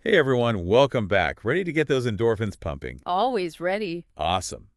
Hey everyone, welcome back. Ready to get those endorphins pumping? Always ready. Awesome.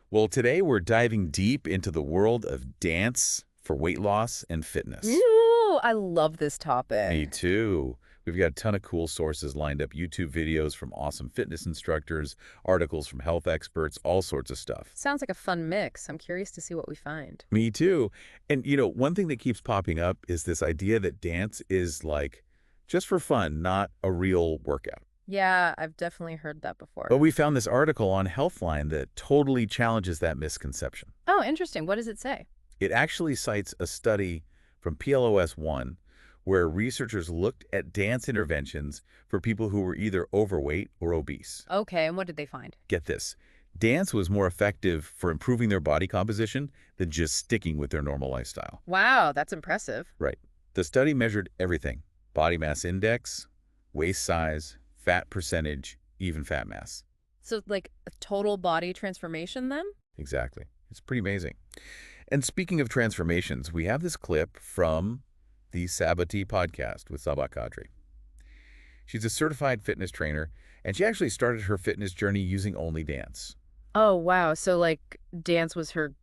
Well, today we're diving deep into the world of dance for weight loss and fitness. Ooh, I love this Me topic. too. We've got a ton of cool sources lined up, YouTube videos from awesome fitness instructors, articles from health experts, all sorts of stuff. Sounds like a fun mix. I'm curious to see what we find. Me too. And one thing that keeps popping up is this idea that dance is like just for fun, not a real workout. Yeah, I've definitely heard that But before. we found this article on Healthline that totally challenges that misconception. Oh, interesting. What does it say? It actually cites a study from PLOS-1 where researchers looked at dance interventions for people who were either overweight or obese. Okay, and what did they find? Get this. Dance was more effective for improving their body composition than just sticking with their normal lifestyle. Wow, that's impressive. Right. The study measured everything: body mass index, waist size, fat percentage, even fat mass. So, like a total body transformation then? Exactly. It's pretty amazing. And speaking of transformations, we have this clip from the Sabati podcast with Sabah Kadri. She's a certified fitness trainer, and she actually started her fitness journey using only dance. Oh, wow. So, like, dance was her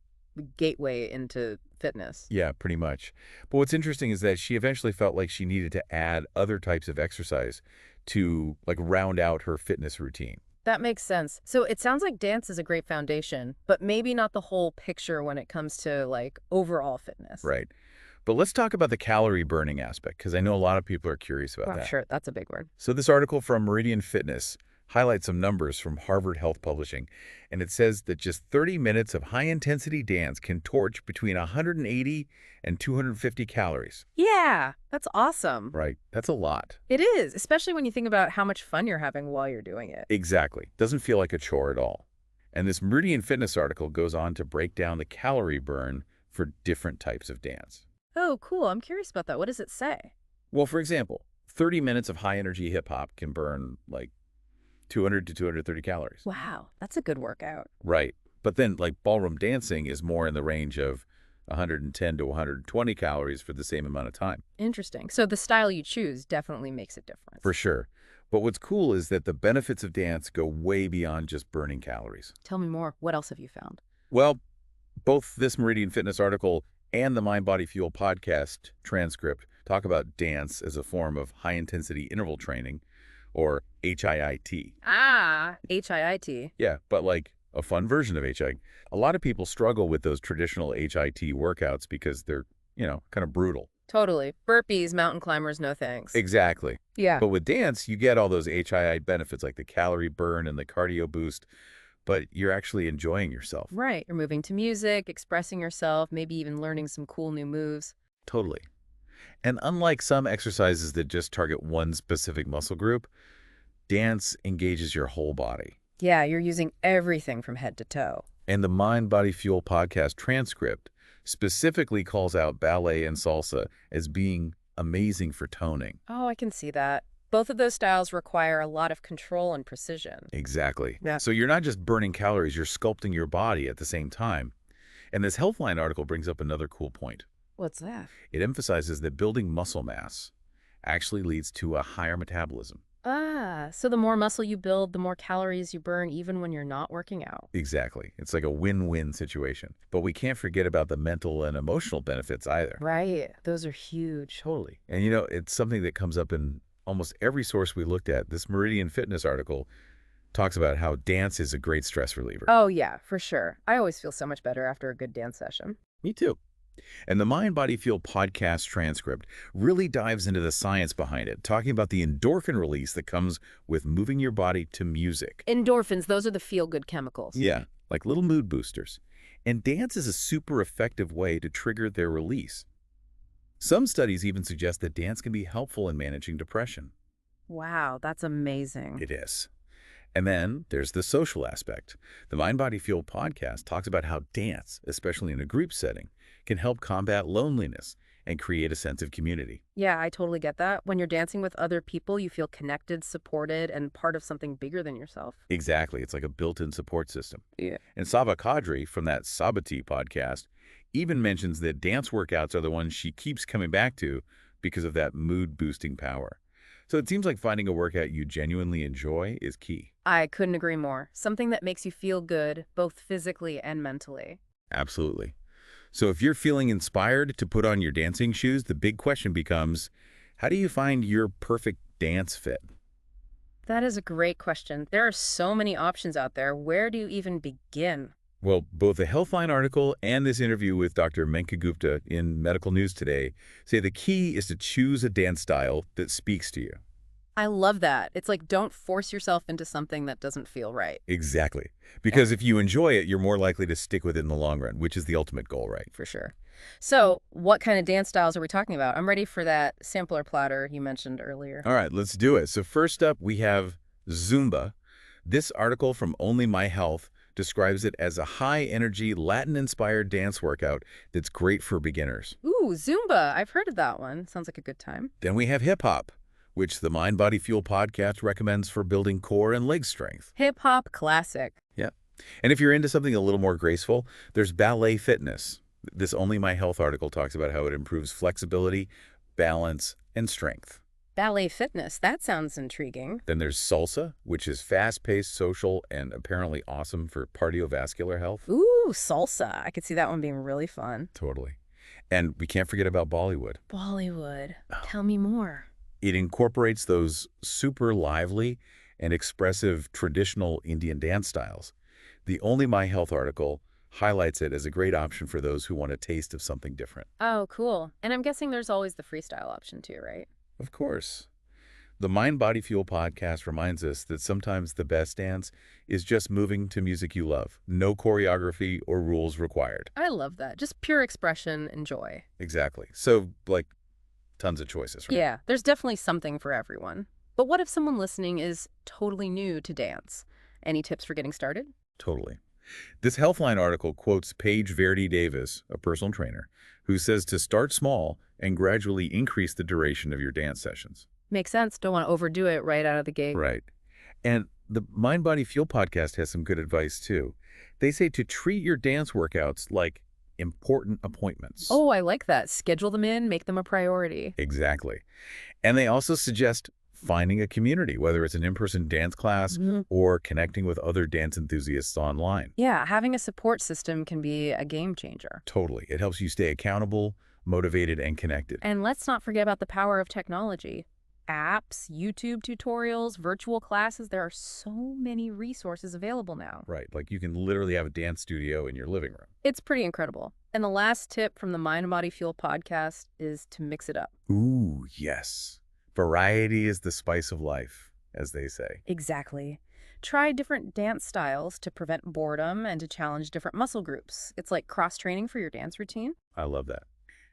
gateway into fitness. Yeah, pretty much. But what's interesting is that she eventually felt like she needed to add other types of exercise to round out her fitness routine. That makes sense. So it sounds like dance is a great foundation, but maybe not the whole picture when it comes to like overall fitness. Right. But let's talk about the calorie burning aspect, because I know a lot of people are curious about Well, that. sure, that's a big word. So this article from Meridian Fitness highlights some numbers from Harvard Health Publishing, and it says that just 30 minutes of high-intensity dance can torch between 180 and 250 calories. Yeah, that's awesome. Right. That's a lot. It is, especially when you think about how much fun you're having while you're doing it. Exactly. Doesn't feel like a chore at all. And this Meridian Fitness article goes on to break down the calorie burn for different types of dance. Oh, cool. I'm curious about that. What does it say? Well, for example, 30 minutes of high-energy hip-hop can burn like 200 to 230 calories. Wow, that's a good workout. Right. But then ballroom dancing is more in the range of 110 to 120 calories for the same amount of time. Interesting. So the style you choose definitely makes a difference. For sure. But what's cool is that the benefits of dance go way beyond just burning calories. Tell me more. What else have you found? Well, both this Meridian Fitness article and the Mind Body Fuel podcast transcript talk about dance as a form of high-intensity interval training, or HIIT. Ah, HIIT. Yeah, but like a fun version of HIIT. A lot of people struggle with those traditional HIIT workouts because they're, kind of brutal. Totally. Burpees, mountain climbers, no thanks. Exactly. Yeah. But with dance, you get all those HIIT benefits like the calorie burn and the cardio boost, but you're actually enjoying yourself. Right. You're moving to music, expressing yourself, maybe even learning some cool new moves. Totally. And unlike some exercises that just target one specific muscle group, dance engages your whole body. Yeah, you're using everything from head to toe. And the Mind Body Fuel podcast transcript specifically calls out ballet and salsa as being amazing for toning. Oh, I can see that. Both of those styles require a lot of control and precision. Exactly. Yeah. So you're not just burning calories, you're sculpting your body at the same time. And this Healthline article brings up another cool point. What's that? It emphasizes that building muscle mass actually leads to a higher metabolism. Ah, so the more muscle you build, the more calories you burn even when you're not working out. Exactly. It's like a win-win situation. But we can't forget about the mental and emotional benefits either. Right. Those are huge. Totally. And it's something that comes up in almost every source we looked at. This Meridian Fitness article talks about how dance is a great stress reliever. Oh, yeah, for sure. I always feel so much better after a good dance session. Me too. And the Mind Body Fuel podcast transcript really dives into the science behind it, talking about the endorphin release that comes with moving your body to music. Endorphins, those are the feel-good chemicals. Yeah, like little mood boosters. And dance is a super effective way to trigger their release. Some studies even suggest that dance can be helpful in managing depression. Wow, that's amazing. It is. And then there's the social aspect. The Mind Body Fuel podcast talks about how dance, especially in a group setting, can help combat loneliness and create a sense of community. Yeah, I totally get that. When you're dancing with other people, you feel connected, supported, and part of something bigger than yourself. Exactly. It's like a built-in support system. Yeah. And Sabah Kadri from that Sabati podcast even mentions that dance workouts are the ones she keeps coming back to because of that mood-boosting power. So it seems like finding a workout you genuinely enjoy is key. I couldn't agree more. Something that makes you feel good, both physically and mentally. Absolutely. So if you're feeling inspired to put on your dancing shoes, the big question becomes, how do you find your perfect dance fit? That is a great question. There are so many options out there. Where do you even begin? Well, both the Healthline article and this interview with Dr. Menka Gupta in Medical News Today say the key is to choose a dance style that speaks to you. I love that. It's like don't force yourself into something that doesn't feel right. Exactly. Yeah, Because if you enjoy it, you're more likely to stick with it in the long run, which is the ultimate goal, right? for sure. So, what kind of dance styles are we talking about? I'm ready for that sampler platter you mentioned earlier. All right, let's do it. So first up, we have Zumba. This article from Only My Health describes it as a high-energy, Latin-inspired dance workout that's great for beginners. Ooh, Zumba. I've heard of that one. Sounds like a good time. Then we have hip-hop, which the Mind Body Fuel podcast recommends for building core and leg strength. Hip hop classic. Yeah. And if you're into something a little more graceful, there's ballet fitness. This Only My Health article talks about how it improves flexibility, balance, and strength. Ballet fitness. That sounds intriguing. Then there's salsa, which is fast-paced, social, and apparently awesome for cardiovascular health. Ooh, salsa. I could see that one being really fun. Totally. And we can't forget about Bollywood. Bollywood. Tell me more. It incorporates those super lively and expressive traditional Indian dance styles. The Only My Health article highlights it as a great option for those who want a taste of something different. Oh, cool. And I'm guessing there's always the freestyle option too, right? Of course. The Mind Body Fuel podcast reminds us that sometimes the best dance is just moving to music you love. No choreography or rules required. I love that. Just pure expression and joy. Exactly. So, like, tons of choices, right? Yeah, there's definitely something for everyone. But what if someone listening is totally new to dance? Any tips for getting started? Totally. This Healthline article quotes Paige Verdi Davis, a personal trainer, who says to start small and gradually increase the duration of your dance sessions. Makes sense. Don't want to overdo it right out of the gate. Right. And the Mind Body Fuel podcast has some good advice, too. They say to treat your dance workouts like important appointments. Oh, I like that. Schedule them in, make them a priority. Exactly. And they also suggest finding a community, whether it's an in-person dance class or connecting with other dance enthusiasts online. Yeah, having a support system can be a game changer. Totally. It helps you stay accountable, motivated, and connected. And let's not forget about the power of technology. Apps, YouTube tutorials, virtual classes. There are so many resources available now. Right. Like you can literally have a dance studio in your living room. It's pretty incredible. And the last tip from the Mind and Body Fuel podcast is to mix it up. Ooh, yes. Variety is the spice of life, as they say. Exactly. Try different dance styles to prevent boredom and to challenge different muscle groups. It's like cross-training for your dance routine. I love that.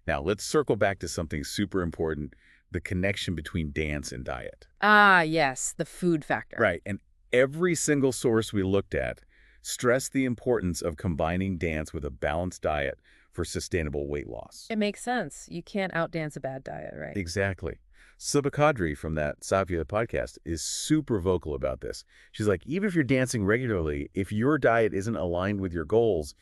Now, let's circle back to something super important, the connection between dance and diet. Ah, yes, the food factor. Right. And every single source we looked at stressed the importance of combining dance with a balanced diet for sustainable weight loss. It makes sense. You can't outdance a bad diet, right? Exactly. Subha Kadri from that Savya podcast is super vocal about this. She's like, even if you're dancing regularly, if your diet isn't aligned with your goals,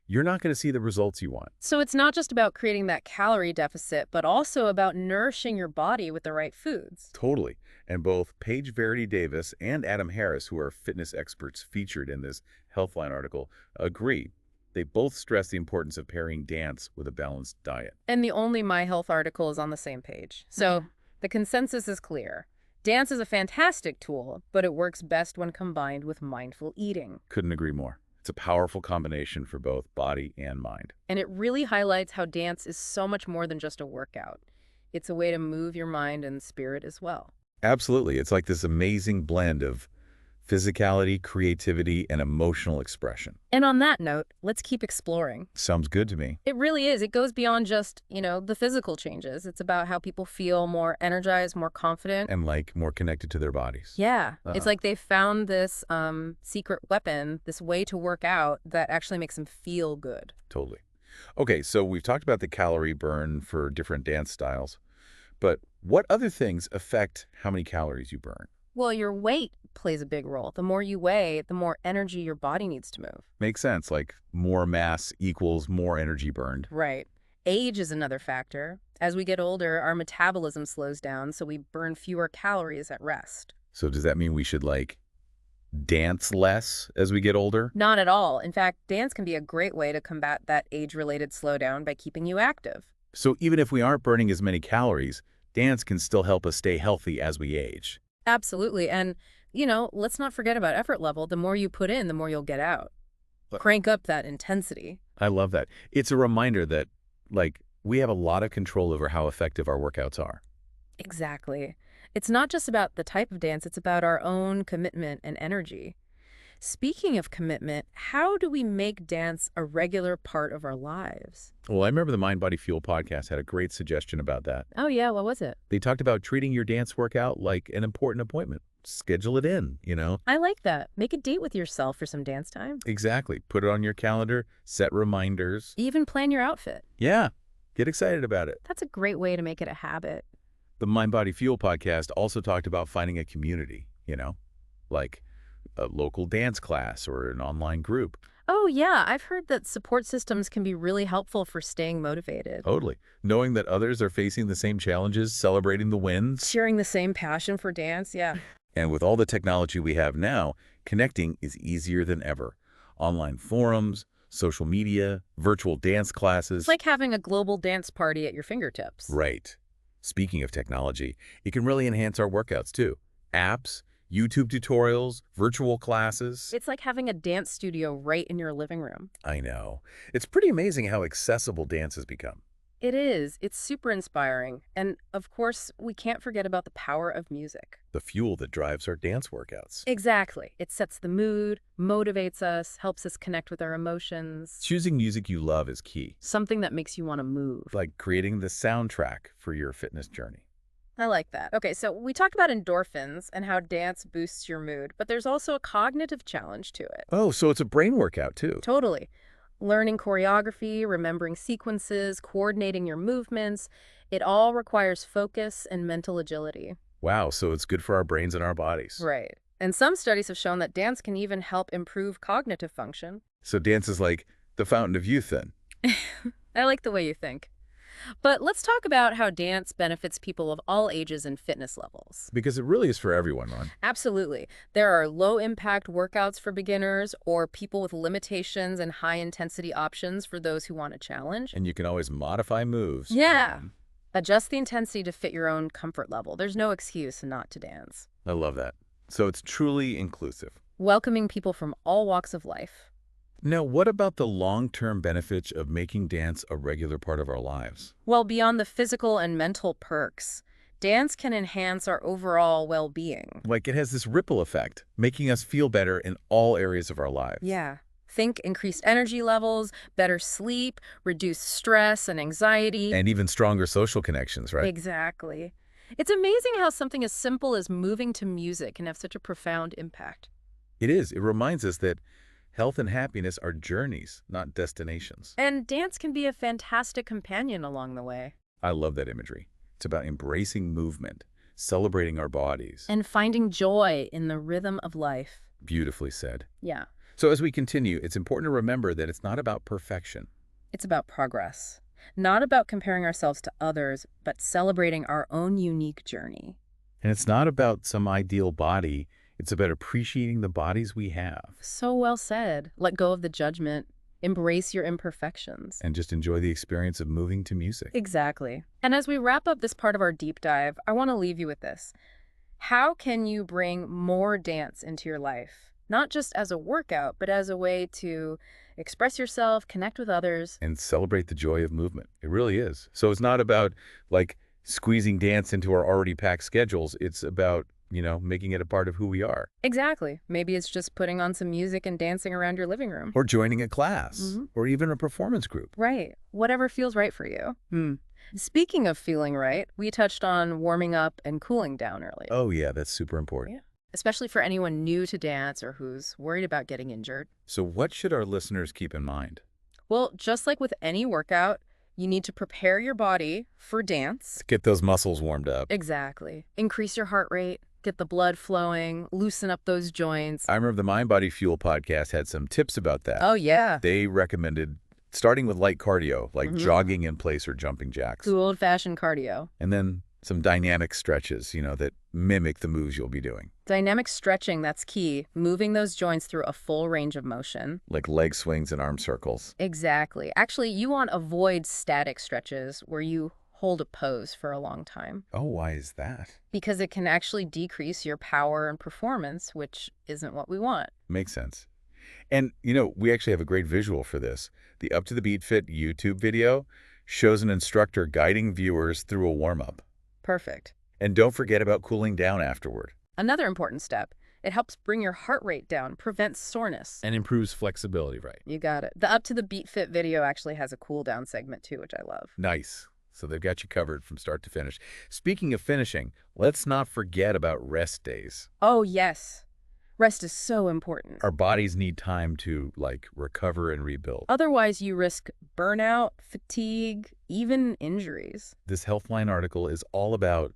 you're not going to see the results you want. So it's not just about creating that calorie deficit, but also about nourishing your body with the right foods. Totally. And both Paige Verdi Davis and Adam Harris, who are fitness experts featured in this Healthline article, agree. They both stress the importance of pairing dance with a balanced diet. And the Only My Health article is on the same page. So the consensus is clear. Dance is a fantastic tool, but it works best when combined with mindful eating. Couldn't agree more. It's a powerful combination for both body and mind. And it really highlights how dance is so much more than just a workout. It's a way to move your mind and spirit as well. Absolutely. It's like this amazing blend of physicality, creativity, and emotional expression. And on that note, let's keep exploring. Sounds good to me. It really is. It goes beyond just, the physical changes. It's about how people feel more energized, more confident. And like more connected to their bodies. Yeah. It's like they found this secret weapon, this way to work out that actually makes them feel good. Totally. Okay, so we've talked about the calorie burn for different dance styles, but what other things affect how many calories you burn? Well, your weight plays a big role. The more you weigh, the more energy your body needs to move. Makes sense, like more mass equals more energy burned. Right. Age is another factor. As we get older, our metabolism slows down, so we burn fewer calories at rest. So does that mean we should, like, dance less as we get older? Not at all. In fact, dance can be a great way to combat that age-related slowdown by keeping you active. So even if we aren't burning as many calories, dance can still help us stay healthy as we age. Absolutely. And, let's not forget about effort level. The more you put in, the more you'll get out. But Crank up that intensity. I love that. It's a reminder that, like, we have a lot of control over how effective our workouts are. Exactly. It's not just about the type of dance, it's about our own commitment and energy. Speaking of commitment, how do we make dance a regular part of our lives? Well, I remember the Mind Body Fuel podcast had a great suggestion about that. Oh, yeah, what was it? They talked about treating your dance workout like an important appointment. Schedule it in. I like that. Make a date with yourself for some dance time. Exactly. Put it on your calendar, set reminders. Even plan your outfit. Yeah, get excited about it. That's a great way to make it a habit. The Mind Body Fuel podcast also talked about finding a community, like a local dance class or an online group. Oh, yeah, I've heard that support systems can be really helpful for staying motivated. Totally. Knowing that others are facing the same challenges, celebrating the wins. Sharing the same passion for dance, yeah. And with all the technology we have now, connecting is easier than ever. Online forums, social media, virtual dance classes. It's like having a global dance party at your fingertips. Right. Speaking of technology, it can really enhance our workouts too. Apps, YouTube tutorials, virtual classes. It's like having a dance studio right in your living room. I know. It's pretty amazing how accessible dance has become. It is. It's super inspiring. And, of course, we can't forget about the power of music. The fuel that drives our dance workouts. Exactly. It sets the mood, motivates us, helps us connect with our emotions. Choosing music you love is key. Something that makes you want to move. Like creating the soundtrack for your fitness journey. I like that. Okay, so we talked about endorphins and how dance boosts your mood, but there's also a cognitive challenge to it. Oh, so it's a brain workout too. Totally. Learning choreography, remembering sequences, coordinating your movements, it all requires focus and mental agility. Wow, so it's good for our brains and our bodies. Right. And some studies have shown that dance can even help improve cognitive function. So dance is like the fountain of youth then. I like the way you think. But let's talk about how dance benefits people of all ages and fitness levels. Because it really is for everyone, Ron. Absolutely. There are low-impact workouts for beginners or people with limitations and high-intensity options for those who want a challenge. And you can always modify moves. Yeah. Adjust the intensity to fit your own comfort level. There's no excuse not to dance. I love that. So it's truly inclusive. Welcoming people from all walks of life. Now, what about the long-term benefits of making dance a regular part of our lives? Well, beyond the physical and mental perks, dance can enhance our overall well-being. Like it has this ripple effect, making us feel better in all areas of our lives. Yeah. Think increased energy levels, better sleep, reduced stress and anxiety. And even stronger social connections, right? Exactly. It's amazing how something as simple as moving to music can have such a profound impact. It is. It reminds us that health and happiness are journeys, not destinations. And dance can be a fantastic companion along the way. I love that imagery. It's about embracing movement, celebrating our bodies. And finding joy in the rhythm of life. Beautifully said. Yeah. So as we continue, it's important to remember that it's not about perfection. It's about progress. Not about comparing ourselves to others, but celebrating our own unique journey. And it's not about some ideal body. It's about appreciating the bodies we have. So well said. Let go of the judgment. Embrace your imperfections. And just enjoy the experience of moving to music. Exactly. And as we wrap up this part of our deep dive, I want to leave you with this. How can you bring more dance into your life? Not just as a workout, but as a way to express yourself, connect with others. And celebrate the joy of movement. It really is. So it's not about, like, squeezing dance into our already packed schedules. It's about, making it a part of who we are. Exactly. Maybe it's just putting on some music and dancing around your living room. Or joining a class. Or even a performance group. Right. Whatever feels right for you. Speaking of feeling right, we touched on warming up and cooling down earlier. Oh, yeah, that's super important. Yeah. Especially for anyone new to dance or who's worried about getting injured. So what should our listeners keep in mind? Well, just like with any workout, you need to prepare your body for dance. Get those muscles warmed up. Exactly. Increase your heart rate, get the blood flowing, loosen up those joints. I remember the Mind Body Fuel podcast had some tips about that. Oh, yeah. They recommended starting with light cardio, like Hmm. jogging in place or jumping jacks. Good old-fashioned cardio. And then some dynamic stretches, that mimic the moves you'll be doing, Dynamic stretching, that's key. Moving those joints through a full range of motion. like leg swings and arm circles. Exactly. Actually, you want to avoid static stretches where you hold a pose for a long time Oh, why is that? because it can actually decrease your power and performance, which isn't what we want. Makes sense. And, we actually have a great visual for this. The Up to the Beat Fit YouTube video shows an instructor guiding viewers through a warm-up. Perfect. And don't forget about cooling down afterward. Another important step, it helps bring your heart rate down, prevents soreness. And improves flexibility, right? You got it. The Up to the Beat Fit video actually has a cool down segment too, which I love. Nice. So they've got you covered from start to finish. Speaking of finishing, let's not forget about rest days. Oh, yes. Rest is so important. Our bodies need time to, recover and rebuild. Otherwise, you risk burnout, fatigue, even injuries. This Healthline article is all about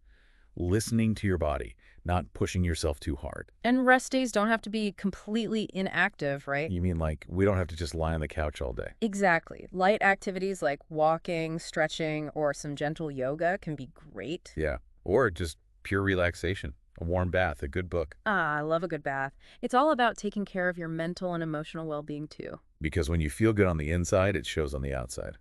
listening to your body, not pushing yourself too hard. And rest days don't have to be completely inactive, right? You mean we don't have to just lie on the couch all day? Exactly. Light activities like walking, stretching, or some gentle yoga can be great. Yeah. Or just pure relaxation, a warm bath, a good book. Ah, I love a good bath. It's all about taking care of your mental and emotional well-being too. Because when you feel good on the inside, it shows on the outside.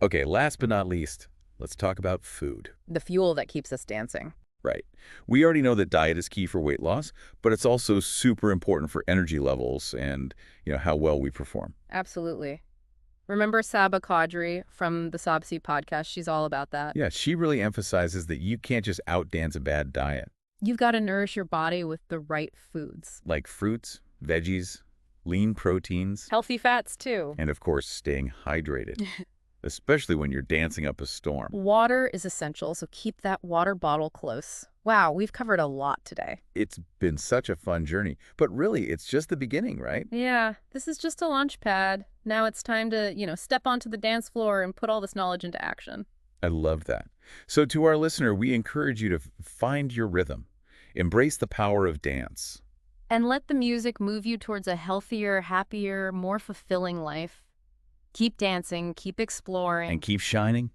Okay, last but not least, let's talk about food. The fuel that keeps us dancing. Right. We already know that diet is key for weight loss, but it's also super important for energy levels and, how well we perform. Absolutely. Remember Saba Quadri from the Sabsi podcast? She's all about that. Yeah, she really emphasizes that you can't just outdance a bad diet. You've got to nourish your body with the right foods. Like fruits, veggies, lean proteins, Healthy fats too. and of course, staying hydrated, especially when you're dancing up a storm. Water is essential, so keep that water bottle close. Wow, we've covered a lot today. It's been such a fun journey, but really, it's just the beginning, right? Yeah, this is just a launch pad. Now it's time to, step onto the dance floor and put all this knowledge into action. I love that. So to our listener, we encourage you to find your rhythm. Embrace the power of dance. And let the music move you towards a healthier, happier, more fulfilling life. Keep dancing, keep exploring. And keep shining